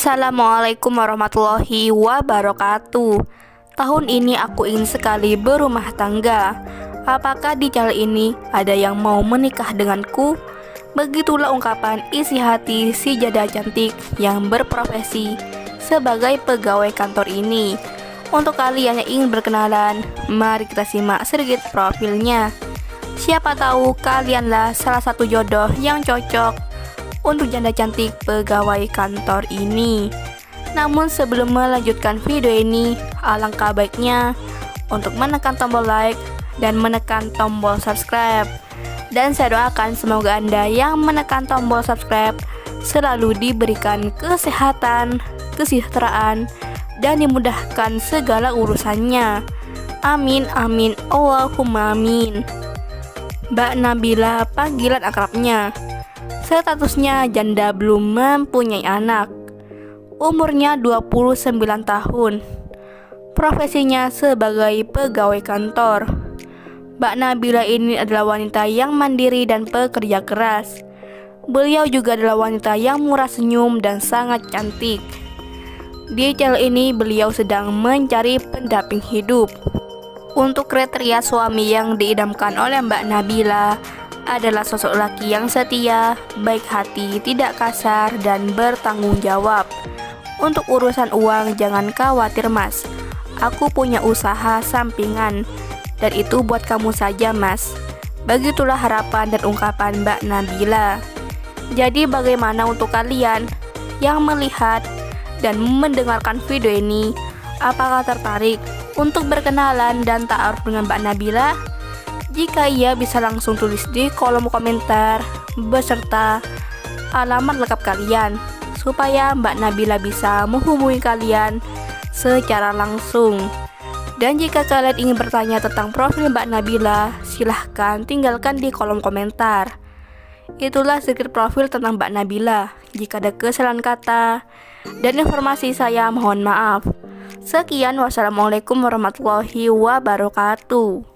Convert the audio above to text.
Assalamualaikum warahmatullahi wabarakatuh. Tahun ini aku ingin sekali berumah tangga. Apakah di channel ini ada yang mau menikah denganku? Begitulah ungkapan isi hati si janda cantik yang berprofesi sebagai pegawai kantor ini. Untuk kalian yang ingin berkenalan, mari kita simak sedikit profilnya. Siapa tahu kalianlah salah satu jodoh yang cocok untuk janda cantik pegawai kantor ini. Namun sebelum melanjutkan video ini, alangkah baiknya untuk menekan tombol like dan menekan tombol subscribe. Dan saya doakan semoga Anda yang menekan tombol subscribe selalu diberikan kesehatan, kesejahteraan, dan dimudahkan segala urusannya. Amin amin Allahumma amin. Mbak Nabila panggilan akrabnya. Statusnya janda belum mempunyai anak. Umurnya 29 tahun. Profesinya sebagai pegawai kantor. Mbak Nabila ini adalah wanita yang mandiri dan pekerja keras. Beliau juga adalah wanita yang murah senyum dan sangat cantik. Di channel ini beliau sedang mencari pendamping hidup. Untuk kriteria suami yang diidamkan oleh Mbak Nabila adalah sosok laki yang setia, baik hati, tidak kasar, dan bertanggung jawab. Untuk urusan uang jangan khawatir mas, aku punya usaha sampingan, dan itu buat kamu saja mas. Begitulah harapan dan ungkapan Mbak Nabila. Jadi bagaimana untuk kalian yang melihat dan mendengarkan video ini? Apakah tertarik untuk berkenalan dan ta'aruf dengan Mbak Nabila? Jika iya, bisa langsung tulis di kolom komentar beserta alamat lengkap kalian supaya Mbak Nabila bisa menghubungi kalian secara langsung. Dan jika kalian ingin bertanya tentang profil Mbak Nabila, silahkan tinggalkan di kolom komentar. Itulah sedikit profil tentang Mbak Nabila. Jika ada kesalahan kata dan informasi, saya mohon maaf. Sekian, wassalamualaikum warahmatullahi wabarakatuh.